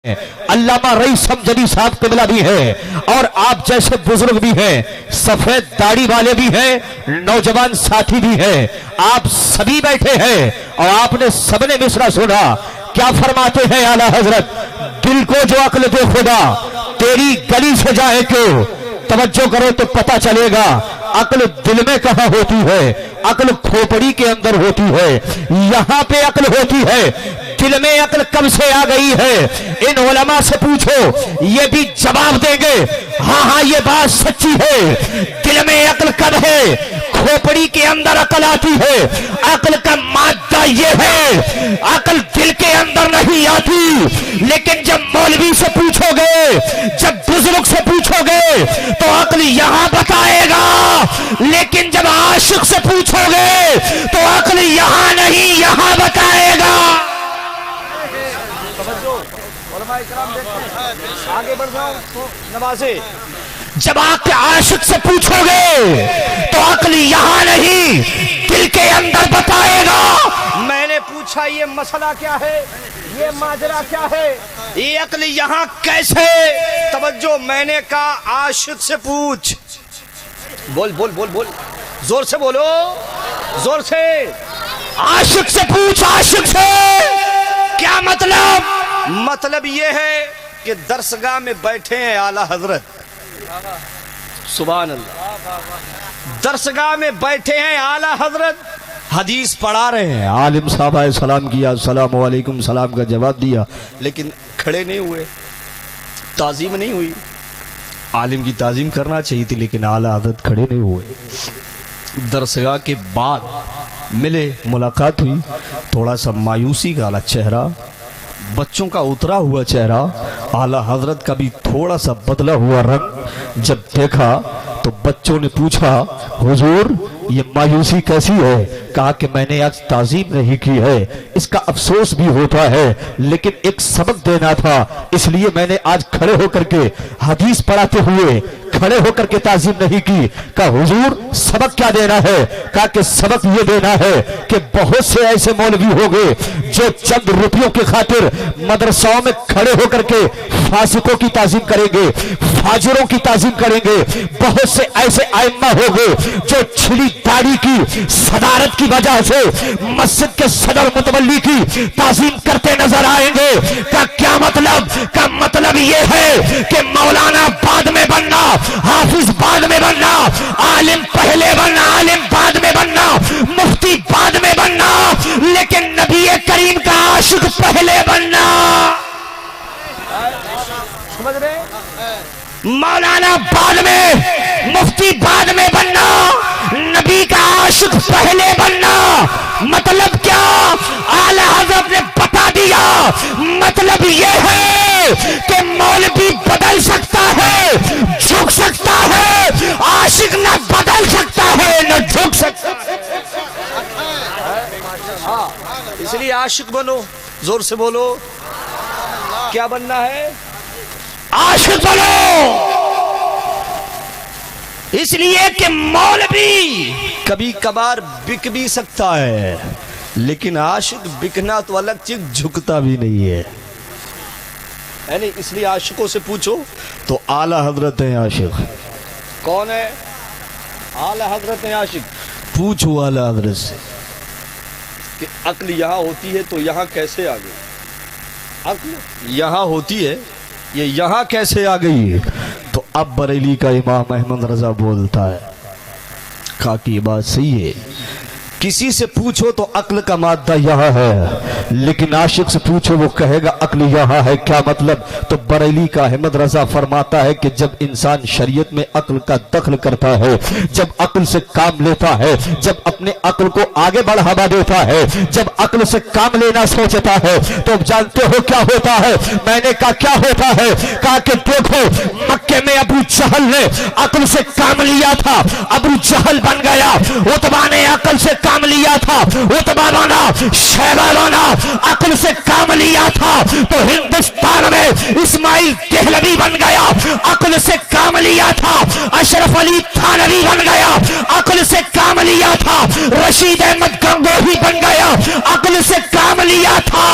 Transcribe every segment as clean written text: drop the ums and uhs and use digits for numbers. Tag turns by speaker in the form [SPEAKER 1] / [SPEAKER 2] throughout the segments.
[SPEAKER 1] علامہ رئیس سمجدی صاحب قبلہ بھی ہے اور آپ جیسے بزرگ بھی ہیں، سفید داڑھی والے بھی ہیں، نوجوان ساتھی بھی ہیں، آپ سبھی بیٹھے ہیں اور آپ نے سب نے مصرع سنا۔ کیا فرماتے ہیں اعلیٰ حضرت؟ دل کو جو عقل دے خدا تیری گلی سے جائے کیوں، توجہ کرو تو پتہ چلے گا عقل دل میں کہاں ہوتی ہے، عقل کھوپڑی کے اندر ہوتی ہے، یہاں پہ عقل ہوتی ہے، دل میں عقل کب سے آ گئی ہے؟ ان علماء سے پوچھو یہ بھی جواب دیں گے ہاں ہاں یہ بات سچی ہے۔ دل میں عقل کب ہے؟ کھوپڑی کے اندر عقل آتی ہے۔ عقل کا مادہ یہ ہے، عقل دل کے اندر نہیں آتی، لیکن جب مولوی سے پوچھو گے، جب بزرگ سے پوچھو گے تو عقل یہاں بتائے گا، لیکن جب عاشق سے پوچھو گے تو عقل یہاں نہیں یہاں بتائے گا۔ آگے بڑھ جاؤ نوازے۔ جب آپ عاشق سے پوچھو گے تو عقل یہاں نہیں دل کے اندر بتائے گا۔ میں نے پوچھا یہ مسئلہ کیا ہے، یہ ماجرا کیا ہے، یہ عقل یہاں کیسے؟ توجہ، میں نے کہا عاشق سے پوچھ۔ بول بول بول بول، زور سے بولو، زور سے۔ عاشق سے پوچھ، عاشق سے۔ کیا مطلب؟ مطلب یہ ہے کہ درسگاہ میں بیٹھے ہیں اعلیٰ حضرت، سبحان اللہ، درسگاہ میں بیٹھے ہیں اعلیٰ حضرت، حدیث پڑھا رہے ہیں، عالم صاحب آئے سلام کیا، السلام علیکم، سلام کا جواب دیا، لیکن کھڑے نہیں ہوئے، تعظیم نہیں ہوئی۔ عالم کی تعظیم کرنا چاہیے تھی لیکن اعلیٰ حضرت کھڑے نہیں ہوئے۔ درسگاہ کے بعد ملے، ملاقات ہوئی، تھوڑا سا مایوسی کا چہرہ، بچوں کا اترا ہوا چہرہ، اعلیٰ حضرت کا بھی تھوڑا سا بدلا ہوا رنگ جب دیکھا تو بچوں نے پوچھا حضور یہ مایوسی کیسی ہے؟ کہا کہ میں نے آج تعظیم نہیں کی ہے، اس کا افسوس بھی ہوتا ہے، لیکن ایک سبق دینا تھا، اس لیے میں نے آج کھڑے ہو کر کے حدیث پڑھاتے ہوئے کھڑے ہو کر کے تعظیم نہیں کی۔ کہا حضور سبق کیا دینا ہے؟ کہا کہ سبق یہ دینا ہے کہ بہت سے ایسے مولوی ہو گئے جو چند روپیوں کی خاطر مدرسوں میں کھڑے ہو کر کے فاسقوں کی تعظیم کریں گے، فاجروں کی تعظیم کریں گے۔ بہت سے ایسے ائمہ ہو گئے جو چھلی داڑھی کی صدارت کی وجہ سے مسجد کے صدر متولی کی تعظیم کرتے نظر آئیں گے۔ کا کیا مطلب؟ کا مطلب یہ ہے کہ مولانا بعد میں بننا، حافظ بعد میں بننا، عالم پہلے بننا، عالم بعد میں بننا، مفتی بعد میں بننا، لیکن نبی کریم کا عاشق پہلے بننا۔ سمجھ رہے؟ مولانا بعد میں، مفتی بعد میں بننا، نبی کا عاشق پہلے بننا۔ مطلب کیا؟ اعلیٰ حضرت نے بتا دیا، مطلب یہ ہے کہ مولوی بدل سکتا ہے، جھک سکتا ہے، عاشق نہ بدل سکتا ہے نہ جھک سکتا ہے۔ اس لیے عاشق بنو، زور سے بولو، کیا بننا ہے؟ عاشق بنو۔ اس لیے کہ مولوی کبھی کبھار بک بھی سکتا ہے، لیکن عاشق بکنا تو الگ چیز، جھکتا بھی نہیں ہے، یعنی اس لیے عاشقوں سے پوچھو تو اعلیٰ حضرت ہیں عاشق۔ کون ہے؟ اعلیٰ حضرت ہیں عاشق۔ پوچھو اعلیٰ حضرت سے کہ عقل یہاں ہوتی ہے تو یہاں کیسے آ گئی؟ عقل یہاں ہوتی ہے، یہ یہاں کیسے آ گئی؟ تو اب بریلی کا امام احمد رضا بولتا ہے، کہا کہ یہ بات صحیح ہے، کسی سے پوچھو تو عقل کا مادہ یہاں ہے، لیکن عاشق سے پوچھو وہ کہے گا عقل یہاں ہے۔ کیا مطلب؟ تو بریلی کا احمد رضا فرماتا ہے کہ جب انسان شریعت میں عقل کا دخل کرتا ہے، جب عقل سے کام لیتا ہے، جب اپنے عقل کو آگے بڑھاوا دیتا ہے، جب عقل سے کام لینا سوچتا ہے، تو جانتے ہو کیا ہوتا ہے؟ میں نے کہا کیا ہوتا ہے؟ کہا کہ دیکھو مکے میں ابو جہل نے عقل سے کام لیا تھا، ابو جہل بن گیا، عتبہ نے عقل سے کام لیا تھا، عتبہ بنا، شیبہ بنا، عقل سے کام لیا تھا، تو ہندوستان میں اسماعیل دہلوی بن گیا، عقل سے کام لیا تھا، اشرف علی تھانوی بن گیا، عقل سے کام لیا تھا، رشید احمد گنگوہی بن گیا، عقل سے کام لیا تھا،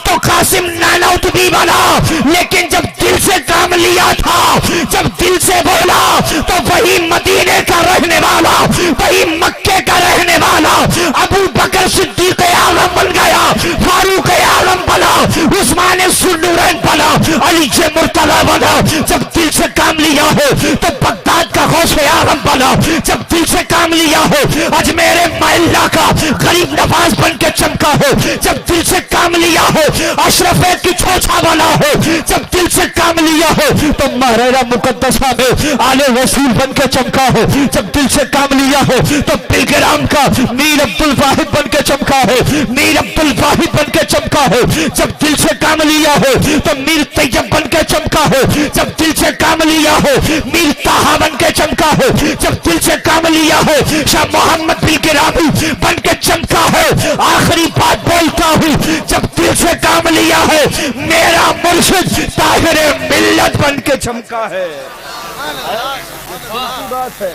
[SPEAKER 1] تو قاسم نانوتوی بنا، لیکن جب دل سے کام لیا تھا، جب دل سے بولا تو وہی مدینے کا رہنے والا، وہی مکے کا رہنے والا ابو بکر صدیق اعظم بن گیا، فاروق اعظم بنا، عثمان ذوالنورین بنا، علی مرتضی بنا۔ جب دل سے کام لیا ہو تو بغداد کا غوث اعظم بنا، جب دل سے کام لیا ہو اجمیر محلہ کا غریب نواز بن کے چمکا ہو، جب دل سے کام لیا ہو اشرف کی چھوچا بنا ہو، جب دل سے کام لیا ہو تو مہرہ مقدسہ میں آل رسول بن کے چمکا ہو، جب دل سے کام لیا ہو تو پلگرام کا میر عبدالواحد بن کے چمکا ہو، میر عبدالواحد بن کے چمکا ہو، جب دل سے کام لیا ہو تو میر طیب بن کے چمکا ہو، جب دل سے کام لیا ہو میر طہا بن کے چمکا ہو، جب دل سے کام لیا ہو شاہ محمد پلگرامی بن کے چمکا ہو۔ آخری بات بولتا ہوں، جب دل سے کام لیا ہے میرا مرشد طاہر ملت بن کے چمکا ہے۔ بات ہے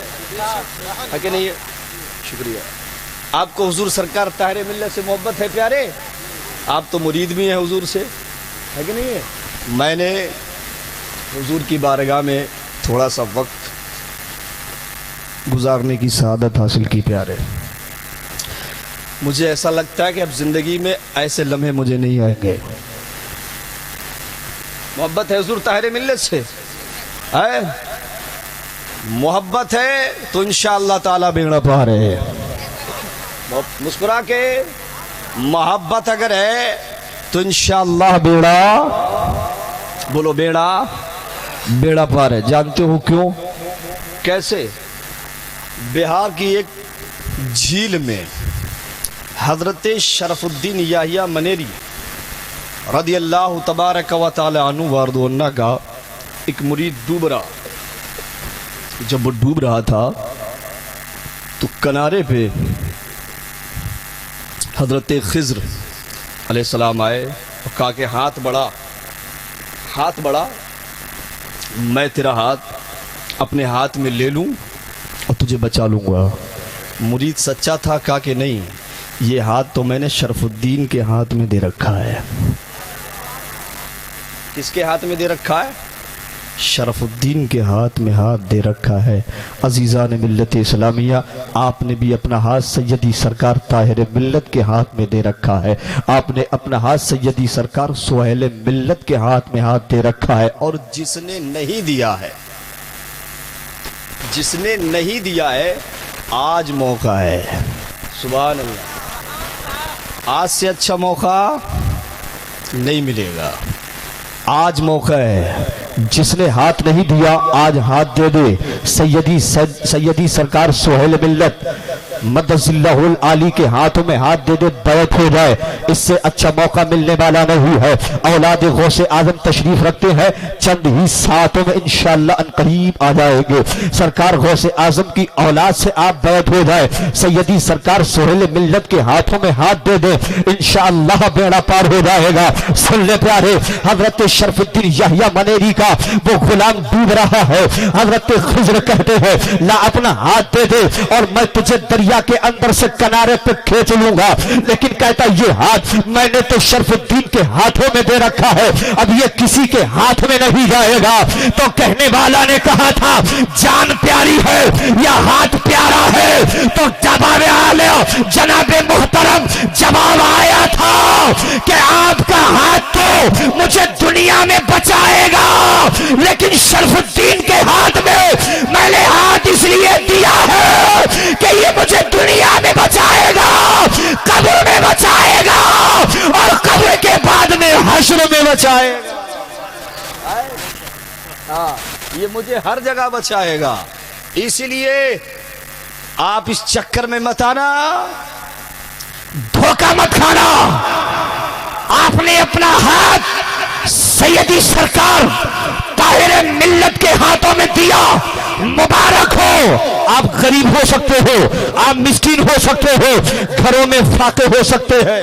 [SPEAKER 1] کہ نہیں ہے؟ شکریہ۔ آپ کو حضور سرکار طاہر ملت سے محبت ہے پیارے؟ آپ تو مرید بھی ہیں حضور سے، ہے کہ نہیں ہے؟ میں نے حضور کی بارگاہ میں تھوڑا سا وقت گزارنے کی سعادت حاصل کی پیارے۔ مجھے ایسا لگتا ہے کہ اب زندگی میں ایسے لمحے مجھے نہیں آئیں گے۔ محبت ہے حضور طاہر ملت سے، ہے محبت ہے تو انشاءاللہ تعالی بیڑا پار ہے۔ مسکرا کے محبت اگر ہے تو انشاءاللہ بیڑا، بولو بیڑا پار ہے۔ جانتے ہو کیوں؟ کیسے؟ بہار کی ایک جھیل میں حضرت شرف الدین یحییٰ منیری رضی اللہ تبارک و تعالی عنہ وارض عنہ کا ایک مرید ڈوب رہا۔ جب وہ ڈوب رہا تھا تو کنارے پہ حضرت خضر علیہ السلام آئے اور کہا کہ ہاتھ بڑھا، میں تیرا ہاتھ اپنے ہاتھ میں لے لوں اور تجھے بچا لوں گا۔ مرید سچا تھا، کہا کہ نہیں، یہ ہاتھ تو میں نے شرف الدین کے ہاتھ میں دے رکھا ہے۔ کس کے ہاتھ میں دے رکھا ہے؟ شرف الدین کے ہاتھ میں ہاتھ دے رکھا ہے۔ عزیزان ملت اسلامیہ، آپ نے بھی اپنا ہاتھ سیدی سرکار طاہر ملت کے ہاتھ میں دے رکھا ہے۔ آپ نے اپنا ہاتھ سیدی سرکار سہیل ملت کے ہاتھ میں ہاتھ دے رکھا ہے۔ اور جس نے نہیں دیا ہے آج موقع ہے۔ سبحان اللہ۔ آج سے اچھا موقع نہیں ملے گا، آج موقع ہے۔ جس نے ہاتھ نہیں دیا آج ہاتھ دے دے۔ سیدی سرکار سہیل ملت مدد اللہ العالی کے ہاتھوں میں ہاتھ دے دے، بیعت ہو جائے، اس سے اچھا موقع ملنے والا نہیں ہے۔ اولاد غوث اعظم تشریف رکھتے ہیں، چند ہی ساعتوں میں انشاءاللہ ان قریب آ جائیں گے۔ سرکار غوث اعظم کی اولاد سے آپ بیعت ہو جائے، سیدی سرکار سہیل ملت کے ہاتھوں میں ہاتھ دے دے، انشاءاللہ بیڑا پار ہو جائے گا۔ سن لے پیارے، حضرت شرف الدین یحییٰ منیری کا وہ غلام ڈوب رہا ہے۔ حضرت خضر کہتے ہیں لا اپنا ہاتھ دے دے اور میں تجھے دریا کے اندر سے کنارے پہ کھینچ لوں گا، لیکن کہتا یہ ہاتھ میں نے تو شرف الدین کے ہاتھوں میں دے رکھا ہے، اب یہ کسی کے ہاتھ میں نہیں جائے گا۔ تو کہنے والا نے کہا تھا جان پیاری ہے یا ہاتھ پیارا ہے؟ تو جناب محترم جواب آیا تھا کہ آپ کا ہاتھ تو مجھے دنیا میں بچائے گا، لیکن شرف الدین کے ہاتھ میں نے ہاتھ اس لیے دیا ہے کہ یہ مجھے دنیا میں بچائے گا، قبر میں بچائے گا، اور قبر کے بعد میں حشر میں بچائے گا۔ یہ مجھے ہر جگہ بچائے گا۔ اسی لیے آپ اس چکر میں مت آنا، دھوکہ مت کھانا۔ آپ نے اپنا ہاتھ سیدی سرکار طاہر ملت کے ہاتھوں میں دیا، مبارک ہو۔ آپ غریب ہو سکتے ہو، آپ مسکین ہو سکتے ہو، گھروں میں فاقے ہو سکتے ہیں۔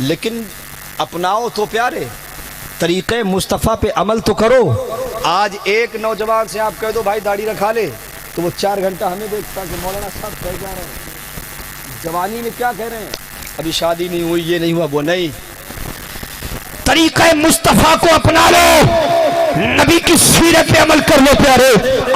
[SPEAKER 1] لیکن اپناؤ تو پیارے، طریقے مصطفیٰ پہ عمل تو کرو۔ آج ایک نوجوان سے آپ کہہ دو بھائی داڑھی رکھا لے تو وہ 4 گھنٹہ ہمیں دیکھتا کہ مولانا صاحب کہہ جا رہے ہیں، جوانی میں کیا کہہ رہے ہیں، ابھی شادی نہیں ہوئی، یہ نہیں ہوا، وہ نہیں۔ طریقہ مصطفیٰ کو اپنا لو، نبی کی سیرت پہ عمل کر لو پیارے۔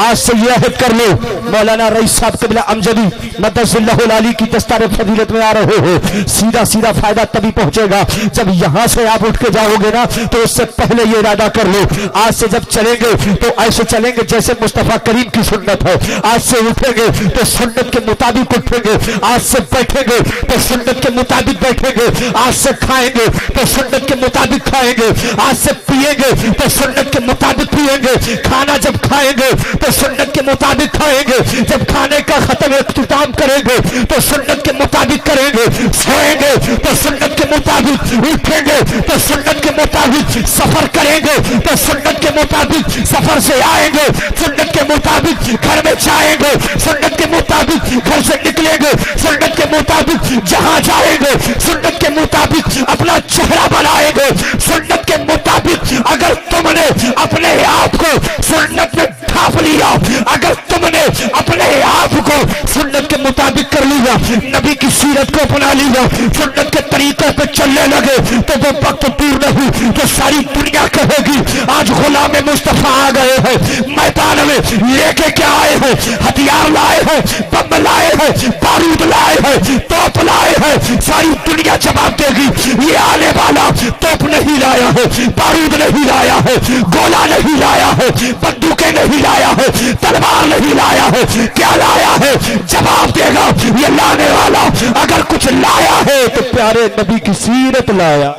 [SPEAKER 1] آج سے یہ عہد کر لو، مولانا رئیس صاحب قبلہ امجدی مدث اللہ العلی کی دستار فضیلت میں آ رہے ہو، سیدھا سیدھا فائدہ تبھی پہنچے گا جب یہاں سے آپ اٹھ کے جاؤ گے نا، تو اس سے پہلے یہ ارادہ کر لو، آج سے جب چلیں گے تو ایسے چلیں گے جیسے مصطفیٰ کریم کی سنت ہے۔ آج سے اٹھیں گے تو سنت کے مطابق اٹھیں گے، آج سے بیٹھیں گے تو سنت کے مطابق بیٹھیں گے، آج سے کھائیں گے تو سنت کے مطابق کھائیں گے، آج سے پیئیں گے تو سنت کے مطابق پیئیں گے، کھانا جب کھائیں گے تو سنت کے مطابق کھائیں گے، جب کھانے کا ختم اختتام کریں گے تو سنت کے مطابق کریں گے، سوئیں گے تو سنت کے مطابق، اٹھیں گے تو سنت کے مطابق، سفر کریں گے تو سنت کے مطابق، سفر سے آئیں گے سنت کے مطابق، گھر میں جائیں گے سنت کے مطابق، گھر سے نکلیں گے سنت کے مطابق، جہاں جائیں گے سنت کے مطابق، اپنا چہرہ بنائیں گے سنت کے مطابق۔ اگر تم نے اپنے آپ کو سنت میں ڈھانپ لیا، اگر تم نے اپنے آپ کو سنت کے مطابق کر لیا، نبی کی سیرت کو اپنا لیا، سنت کے طریقے پہ چلنے لگے، تو وہ وقت دور نہیں کہ ساری دنیا کہے گی آج غلام مصطفیٰ آ گئے ہیں، میدان میں لے کے کیا آئے ہیں، ہتھیار لائے ہیں، بم لائے ہیں، بارود لائے ہیں، توپ لائے ہیں، ساری دنیا جواب دے گی یہ آنے والا توپ نہیں لایا ہے، بارود نہیں لایا ہے، گولا نہیں لایا ہے، بندوقیں نہیں لایا ہے، تلوار نہیں لایا ہے، کیا لایا ہے؟ جواب دے گا یہ لانے والا اگر کچھ لایا ہے تو پیارے نبی کی سیرت لایا،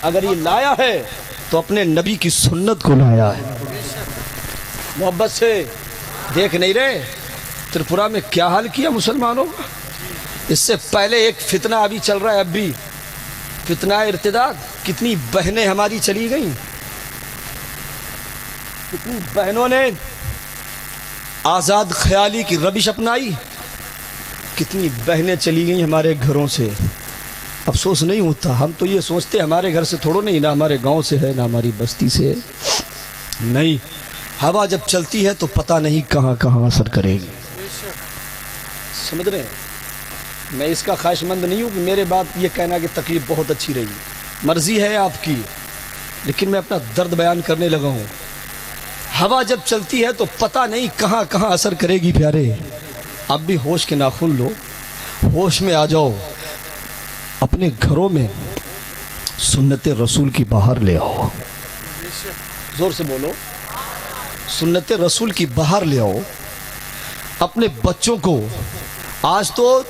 [SPEAKER 1] اگر یہ لایا ہے تو اپنے نبی کی سنت کو لایا ہے۔ محبت سے دیکھ نہیں رہے تریپورہ میں کیا حال کیا مسلمانوں کا؟ اس سے پہلے ایک فتنہ ابھی چل رہا ہے، اب بھی فتنہ ارتداد، کتنی بہنیں ہماری چلی گئیں، کتنی بہنوں نے آزاد خیالی کی روش اپنائی، کتنی بہنیں چلی گئیں ہمارے گھروں سے۔ افسوس نہیں ہوتا، ہم تو یہ سوچتے ہمارے گھر سے تھوڑو نہیں، نہ ہمارے گاؤں سے ہے، نہ ہماری بستی سے ہے، نہیں، ہوا جب چلتی ہے تو پتہ نہیں کہاں کہاں اثر کرے گی، سمجھ رہے ہیں؟ میں اس کا خواہش مند نہیں ہوں کہ میرے بات یہ کہنا کہ تکلیف بہت اچھی رہی، مرضی ہے آپ کی، لیکن میں اپنا درد بیان کرنے لگا ہوں۔ ہوا جب چلتی ہے تو پتہ نہیں کہاں کہاں اثر کرے گی پیارے۔ اب بھی ہوش کے ناخن لو، ہوش میں آ جاؤ، اپنے گھروں میں سنت رسول کی باہر لے آؤ، زور سے بولو، سنت رسول کی باہر لے آؤ۔ اپنے بچوں کو آج تو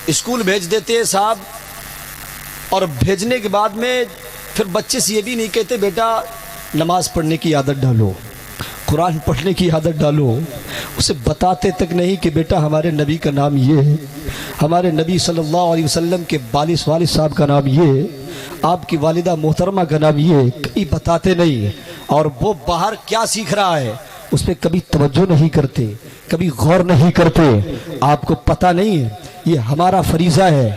[SPEAKER 1] اسکول بھیج دیتے ہیں صاحب، اور بھیجنے کے بعد میں پھر بچے سے یہ بھی نہیں کہتے بیٹا نماز پڑھنے کی عادت ڈالو، قرآن پڑھنے کی عادت ڈالو، اسے بتاتے تک نہیں کہ بیٹا ہمارے نبی کا نام یہ ہے، ہمارے نبی صلی اللہ علیہ وسلم کے والد صاحب کا نام یہ ہے، آپ کی والدہ محترمہ کا نام یہ ہے، کبھی بتاتے نہیں، اور وہ باہر کیا سیکھ رہا ہے اس پہ کبھی توجہ نہیں کرتے، کبھی غور نہیں کرتے۔ آپ کو پتہ نہیں ہے، یہ ہمارا فریضہ ہے،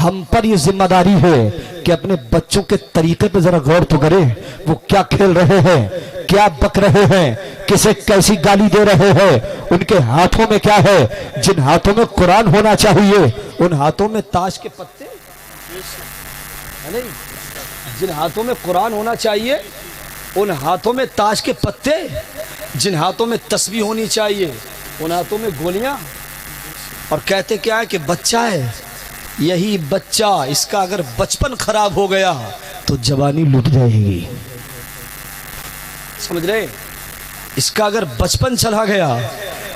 [SPEAKER 1] ہم پر یہ ذمہ داری ہے کہ اپنے بچوں کے طریقے پہ ذرا غور تو کریں، وہ کیا کھیل رہے ہیں، کیا بک رہے ہیں، کسے کیسی گالی دے رہے ہیں، ان کے ہاتھوں میں کیا ہے۔ جن ہاتھوں میں قرآن ہونا چاہیے ان ہاتھوں میں تاش کے پتے نہیں، جن ہاتھوں میں قرآن ہونا چاہیے ان ہاتھوں میں تاش کے پتے، جن ہاتھوں میں تسبیح ہونی چاہیے ان ہاتھوں میں گولیاں، اور کہتے کیا ہے کہ بچہ ہے، یہی بچہ، اس کا اگر بچپن خراب ہو گیا تو جوانی لٹ جائے گی، سمجھ رہے؟ اس کا اگر بچپن چلا گیا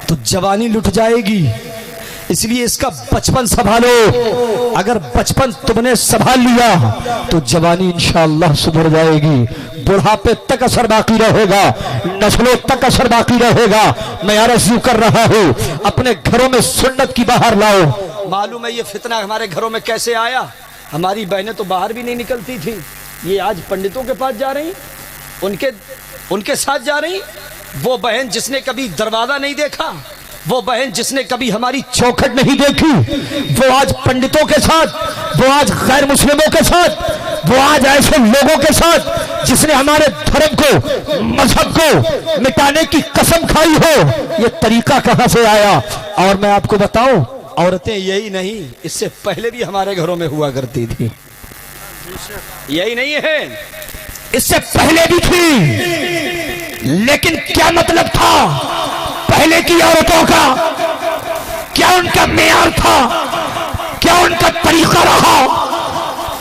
[SPEAKER 1] تو جوانی لٹ جائے گی، اس لیے اس کا بچپن سنبھالو۔ اگر بچپن تم نے سنبھال لیا تو جوانی انشاءاللہ سدھر جائے گی، بڑھاپے تک اثر باقی رہے گا، نسلوں تک اثر باقی رہے گا۔ میں عرض یوں کر رہا ہوں اپنے گھروں میں سنت کی باہر لاؤ۔ معلوم ہے یہ فتنہ ہمارے گھروں میں کیسے آیا؟ ہماری بہنیں تو باہر بھی نہیں نکلتی تھی، یہ آج پنڈتوں کے پاس جا رہی، ان کے ساتھ جا رہی۔ وہ بہن جس نے کبھی دروازہ نہیں دیکھا، وہ بہن جس نے کبھی ہماری چوکھٹ نہیں دیکھی، وہ آج پنڈتوں کے ساتھ، وہ آج غیر مسلموں کے ساتھ، وہ آج ایسے لوگوں کے ساتھ جس نے ہمارے دھرم کو، مذہب کو مٹانے کی قسم کھائی ہو، یہ طریقہ کہاں سے آیا؟ اور میں آپ کو بتاؤں، عورتیں یہی نہیں، اس سے پہلے بھی ہمارے گھروں میں ہوا کرتی تھی، یہی نہیں ہے، اس سے پہلے بھی تھی، لیکن کیا مطلب تھا پہلے کی عورتوں کا؟ کیا ان کا معیار تھا؟ کیا ان کا طریقہ رہا؟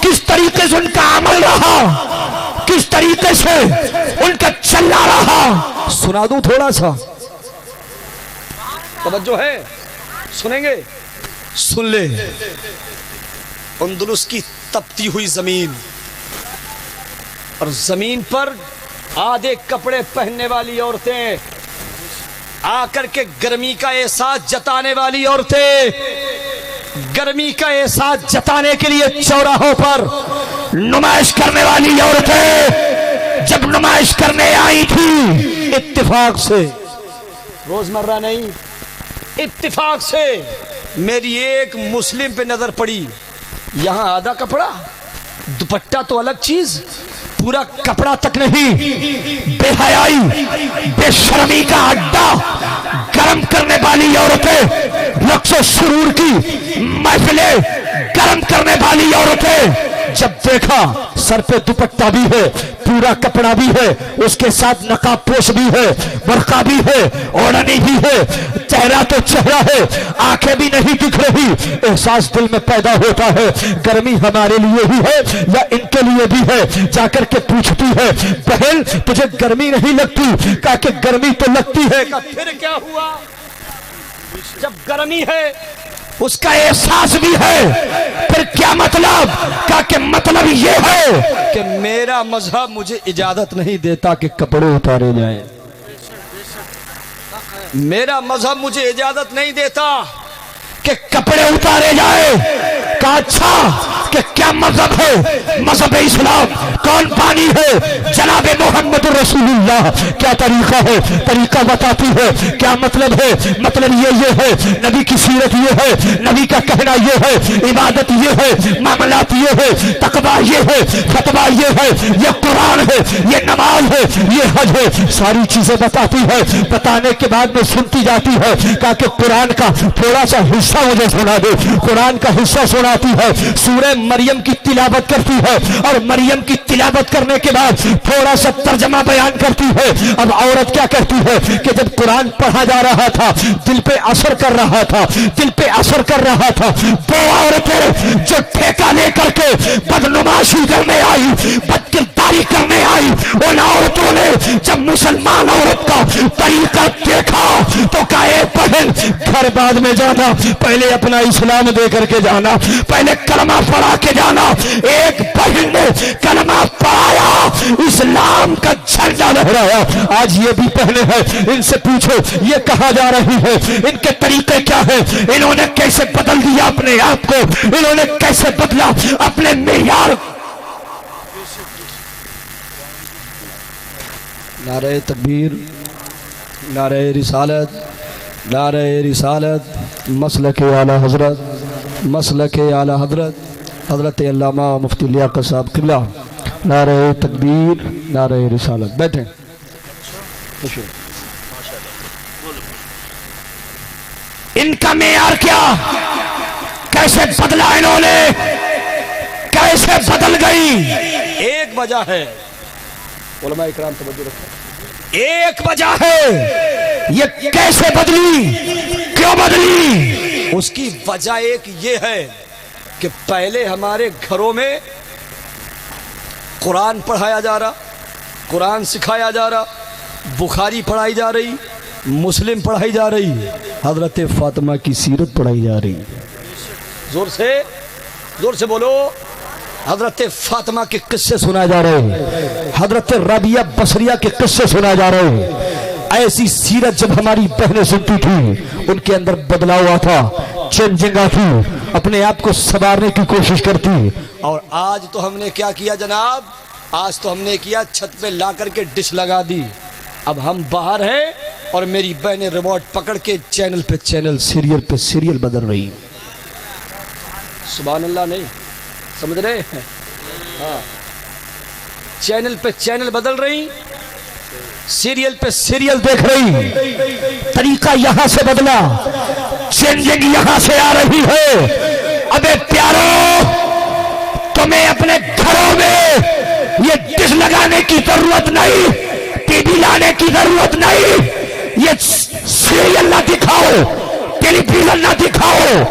[SPEAKER 1] کس طریقے سے ان کا عمل رہا؟ کس طریقے سے ان کا چلنا رہا؟ سنا دوں تھوڑا سا، توجہ ہے؟ سنیں گے؟ سن لے۔ اندلس کی تپتی ہوئی زمین، اور زمین پر آدھے کپڑے پہننے والی عورتیں، آ کر کے گرمی کا احساس جتانے والی عورتیں، گرمی کا احساس جتانے کے لیے چوراہوں پر نمائش کرنے والی عورتیں جب نمائش کرنے آئی تھی، اتفاق سے، روزمرہ نہیں، اتفاق سے میری ایک مسلم پہ نظر پڑی، یہاں آدھا کپڑا، دوپٹہ تو الگ چیز، پورا کپڑا تک نہیں، بے حیائی، بے شرمی کا اڈا گرم کرنے والی عورتیں، رقص و سرور کی محفلیں گرم کرنے والی عورتیں، جب دیکھا سر پہ دوپٹہ بھی ہے، پورا کپڑا بھی ہے، اس کے ساتھ نقاب پوش بھی ہے، برقع بھی ہے، اوڑھنی بھی ہے، چہرہ تو چہرہ ہے، آنکھیں بھی نہیں دکھ رہی، احساس دل میں پیدا ہوتا ہے گرمی ہمارے لیے ہی ہے یا ان کے لیے بھی ہے؟ جا کر کے پوچھتی ہے، بہن تجھے گرمی نہیں لگتی؟ کہا کہ گرمی تو لگتی ہے۔ کہا پھر کیا ہوا؟ جب گرمی ہے اس کا احساس بھی ہے، پھر کیا مطلب؟ کہا کہ مطلب یہ ہے کہ میرا مذہب مجھے اجازت نہیں دیتا کہ کپڑے اتارے جائیں، میرا مذہب مجھے اجازت نہیں دیتا کہ کپڑے اتارے جائیں۔ کہا اچھا کہ کیا مذہب ہے؟ مذہب اسلام کون بانی ہے؟ جناب محمد رسول اللہ۔ کیا طریقہ ہے؟ طریقہ بتاتی ہے۔ کیا مطلب ہے؟ مطلب یہ ہے، نبی کی سیرت یہ ہے، نبی کا کہنا یہ ہے، عبادت یہ ہے، معاملات یہ ہے، تقویٰ یہ ہے، فتویٰ یہ ہے، یہ قرآن ہے، یہ نماز ہے، یہ حج ہے، ساری چیزیں بتاتی ہے۔ بتانے کے بعد میں سنتی جاتی ہے، کہا کہ قرآن کا تھوڑا سا حصہ مجھے سنا دے۔ قرآن کا حصہ سناتی ہے، سورہ مریم کی تلاوت کرتی ہے، اور مریم کی تلاوت کرنے کے بعد تھوڑا سا ترجمہ بیان کرتی ہے۔ اب عورت کیا کرتی ہے کہ جب قرآن پڑھا جا رہا تھا، دل پہ اثر کر رہا تھا، دل پہ اثر کر رہا تھا، دو عورتیں جو ٹھیکہ لے کر کے بدنماشی کرنے آئی، بدکرداری کرنے آئی، ان عورتوں نے جب مسلمان عورت کا طریقہ دیکھا تو کہا اے بہن گھر بعد میں جانا، پہلے اپنا اسلام دے کر کے جانا، پہلے کلمہ پڑھا کے جانا۔ ایک بہن نے کلمہ پڑھایا، اسلام کا جھنڈا لہرایا۔ آج یہ بھی پہنے ہیں، ان سے پوچھو یہ کہاں جا رہی ہے، ان کے طریقے کیا ہیں، انہوں نے کیسے بدل دیا اپنے آپ کو، انہوں نے کیسے بدلا اپنے معیار۔ نعرہ تکبیر، نعرہ رسالت، نعرہ رسالت، مسلک اعلی حضرت، مسلک اعلی حضرت حضرت علامہ مفتی لیاقت صاحب قبلہ۔ نعرہ تکبیر، نعرہ رسالت۔ بیٹھیں۔ ان کا معیار کیا؟ کیسے بدلا انہوں نے؟ کیسے بدل گئی؟ ایک وجہ ہے، علماء اکرام توجہ رکھیں، ایک وجہ ہے یہ کیسے بدلی، کیوں بدلی؟ اس کی وجہ ایک یہ ہے کہ پہلے ہمارے گھروں میں قرآن پڑھایا جا رہا، قرآن سکھایا جا رہا، بخاری پڑھائی جا رہی، مسلم پڑھائی جا رہی، حضرت فاطمہ کی سیرت پڑھائی جا رہی۔ زور سے بولو، حضرت فاطمہ کے قصے سنائے جا رہے ہیں، حضرت رابعہ بصریہ کے قصے سنائے جا رہے ہیں۔ ایسی سیرت جب ہماری بہنیں سنتی تھی، ان کے اندر بدلاؤ آتا، چینجنگ آتی، اپنے آپ کو سنوارنے کی کوشش کرتی۔ اور آج تو ہم نے کیا کیا جناب؟ آج تو ہم نے کیا چھت پہ لا کر کے ڈش لگا دی۔ اب ہم باہر ہیں اور میری بہنیں ریموٹ پکڑ کے چینل پہ چینل، سیریل پہ سیریل بدل رہی. سبحان اللہ نہیں سمجھ رہے ہیں؟ ہاں، چینل پہ چینل بدل رہی، سیریل پہ سیریل دیکھ رہی. طریقہ یہاں سے بدلا، چینجنگ یہاں سے آ رہی ہے. ابے پیارو، تمہیں اپنے گھروں میں یہ ڈش لگانے کی ضرورت نہیں، ٹی وی لانے کی ضرورت نہیں. یہ سیریل نہ دکھاؤ، ٹیلی ویژن نہ دکھاؤ،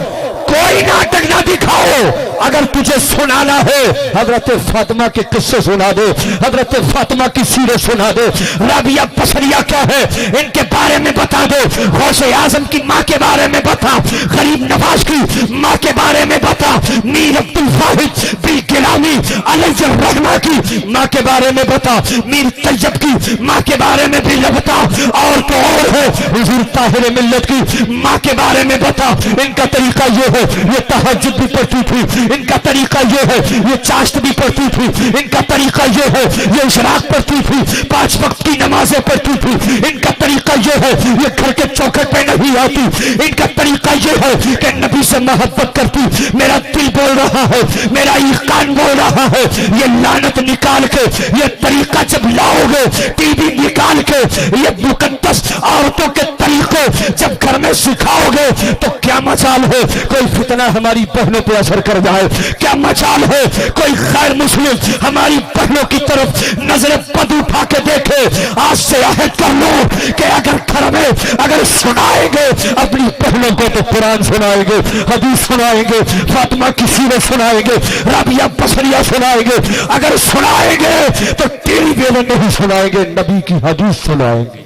[SPEAKER 1] کوئی ناٹک نہ دکھاؤ. اگر تجھے سنانا ہے حضرت فاطمہ کے قصے سنا دے، حضرت فاطمہ کی سیرت سنا دے. رابعہ بصریہ کیا ہے ان کے بارے میں بتا دے. غوث اعظم کی ماں کے بارے میں بتا، غریب نواز کی ماں کے بارے میں بتا، میر عبد الواحد بن گیلانی علیہ الرحمہ کی ماں کے بارے میں بتا، میر طیب کی ماں کے بارے میں بھی بتا. اور تو اور ہے حضور طاہر ملت کی ماں کے بارے میں بتا. ان کا طریقہ یہ ہے، یہ تہجد بھی پڑھتی تھی. ان کا طریقہ یہ ہے، یہ چاشت بھی پڑھتی تھی. ان کا طریقہ یہ ہے، یہ اشراق پڑھتی تھی، 5 وقت کی نمازیں پڑھتی تھی. ان کا طریقہ یہ ہے، یہ گھر کے چوکھٹ پہ نہیں آتی. ان کا طریقہ یہ ہے کہ نبی سے محبت کرتی. میرا دل بول رہا ہے، میرا ایقان بول رہا ہے. یہ لعنت نکال کے، یہ طریقہ جب لاؤ گے، ٹی وی نکال کے، یہ مقدس عورتوں کے طریقے جب گھر میں سکھاؤ گے تو کیا مجال ہے کوئی فتنہ ہماری بہنوں پہ اثر کر جائے. کیا مجال ہے کوئی غیر مسلم ہماری بہنوں کی طرف نظر بد اٹھا کے دیکھے. آج سے عہد کر لو کہ اگر گھر میں اگر سنائیں گے اپنی بہنوں کو تو قرآن سنائیں گے، حدیث سنائیں گے، فاطمہ کی سیرت سنائیں گے، رابعہ بصریہ سنائیں گے. اگر سنائیں گے تو ٹیلی ویژن نہیں سنائیں گے، نبی کی حدیث سنائیں گے.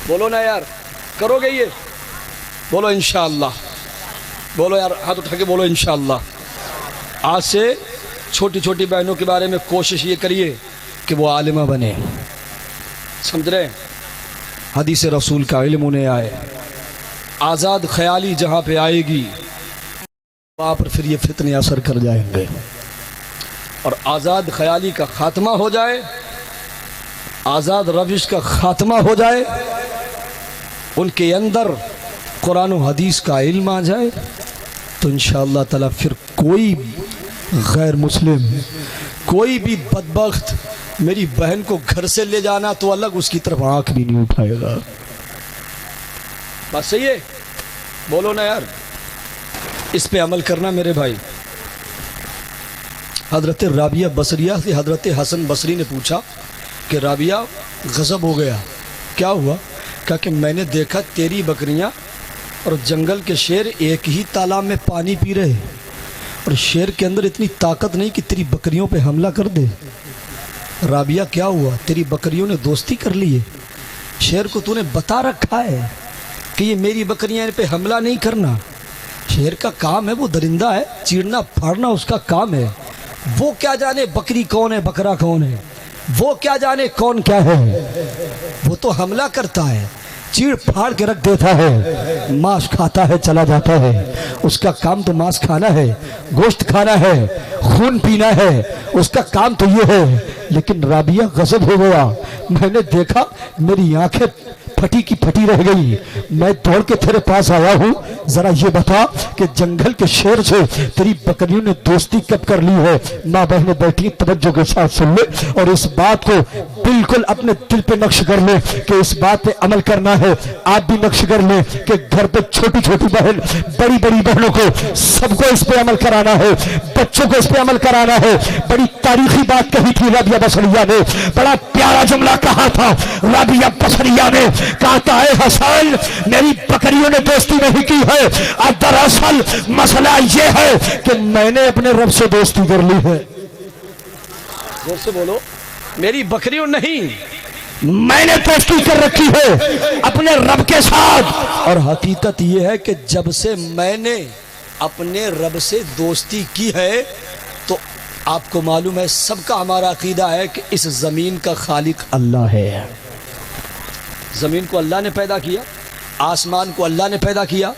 [SPEAKER 1] بولو نا یار، کرو گے یہ؟ بولو انشاءاللہ. بولو یار، ہاتھ اٹھا کے بولو انشاءاللہ. آج سے چھوٹی چھوٹی بہنوں کے بارے میں کوشش یہ کریے کہ وہ عالمہ بنے. سمجھ رہے ہیں؟ حدیث رسول کا علم انہیں آئے. آزاد خیالی جہاں پہ آئے گی وہاں پر پھر یہ فتنے اثر کر جائیں گے. اور آزاد خیالی کا خاتمہ ہو جائے، آزاد روش کا خاتمہ ہو جائے، ان کے اندر قرآن و حدیث کا علم آ جائے تو انشاءاللہ تعالی پھر کوئی غیر مسلم، کوئی بھی بدبخت میری بہن کو گھر سے لے جانا تو الگ، اس کی طرف آنکھ بھی نہیں اٹھائے گا. بات صحیح ہے؟ بولو نا یار. اس پہ عمل کرنا میرے بھائی. حضرت رابعہ بصریہ سے حضرت حسن بصری نے پوچھا کہ رابعہ غضب ہو گیا، کیا ہوا؟ کہا کہ میں نے دیکھا تیری بکریاں اور جنگل کے شیر ایک ہی تالاب میں پانی پی رہے، اور شیر کے اندر اتنی طاقت نہیں کہ تیری بکریوں پہ حملہ کر دے. رابعہ کیا ہوا؟ تیری بکریوں نے دوستی کر لی ہے. شیر کو تو نے بتا رکھا ہے کہ یہ میری بکریاں ان پہ حملہ نہیں کرنا. شیر کا کام ہے، وہ درندہ ہے، چیرنا پھاڑنا اس کا کام ہے. وہ کیا جانے بکری کون ہے، بکرا کون ہے، وہ کیا جانے کون کیا ہے. وہ تو حملہ کرتا ہے، چیڑ پھاڑ کے رکھ دیتا ہے، ماس کھاتا ہے چلا جاتا ہے. اس کا کام تو ماس کھانا ہے، گوشت کھانا ہے، خون پینا ہے، اس کا کام تو یہ ہے. لیکن رابعہ غضب ہو گیا. میں نے دیکھا میری آنکھیں پھٹی کی پھٹی رہ گئی. میں دوڑ کے تیرے پاس آیا ہوں، ذرا یہ بتا کہ جنگل کے شیر سے تیری بکریوں نے دوستی کب کر لی ہے؟ ماں بہنیں بیٹھی توجہ کے ساتھ سن لے اور اس بات کو بالکل اپنے دل پہ نقش کر لے کہ اس بات پہ عمل کرنا ہے. آپ بھی نقش کر لیں کہ گھر پہ چھوٹی چھوٹی بہن، بڑی بڑی بہنوں کو سب کو اس پہ عمل کرانا ہے، بچوں کو اس پہ عمل کرانا ہے. بڑی تاریخی بات کہی تھی رابعہ بصریہ نے، بڑا پیارا جملہ کہا تھا رابعہ بصریہ نے. کہتا ہے حسن میری بکریوں نے دوستی نہیں کی ہے، دراصل مسئلہ یہ ہے کہ میں نے اپنے رب سے دوستی کر لی ہے. زور سے بولو. میری بکریوں نہیں، میں نے دوستی کر رکھی ہے اپنے رب کے ساتھ. اور حقیقت یہ ہے کہ جب سے میں نے اپنے رب سے دوستی کی ہے تو آپ کو معلوم ہے سب کا ہمارا عقیدہ ہے کہ اس زمین کا خالق اللہ ہے. زمین کو اللہ نے پیدا کیا، آسمان کو اللہ نے پیدا کیا،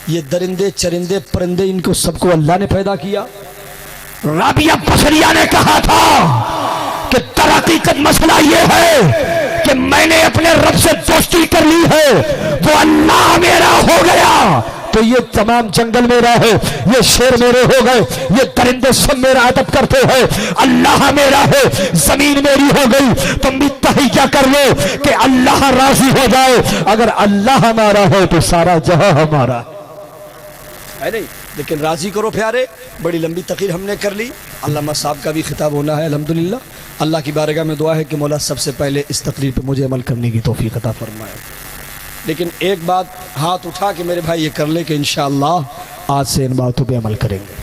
[SPEAKER 1] یہ درندے چرندے پرندے ان کو سب کو اللہ نے پیدا کیا. رابعہ بصریہ نے کہا تھا کہ در حقیقت مسئلہ یہ ہے کہ
[SPEAKER 2] کہ میں نے اپنے رب سے دوستی کر لی ہے، وہ اللہ میرا ہو گیا تو یہ تمام جنگل میرا ہے، یہ شیر میرے ہو گئے، یہ درندے سب میرا ادب کرتے ہیں، اللہ میرا ہے، زمین میری ہو گئی۔ تم بھی تحیہ کر لو کہ اللہ راضی ہو جائے، اگر اللہ ہمارا ہے تو سارا جہاں ہمارا
[SPEAKER 1] ہے نہیں؟ لیکن راضی کرو پیارے، بڑی لمبی تقریر ہم نے کر لی، علامہ صاحب کا بھی خطاب ہونا ہے الحمدللہ۔ اللہ کی بارگاہ میں دعا ہے کہ مولا سب سے پہلے اس تقریر پہ مجھے عمل کرنے کی توفیق عطا فرمائے۔ لیکن ایک بات ہاتھ اٹھا کے میرے بھائی یہ کر لے کہ انشاءاللہ آج سے ان باتوں پہ عمل کریں گے۔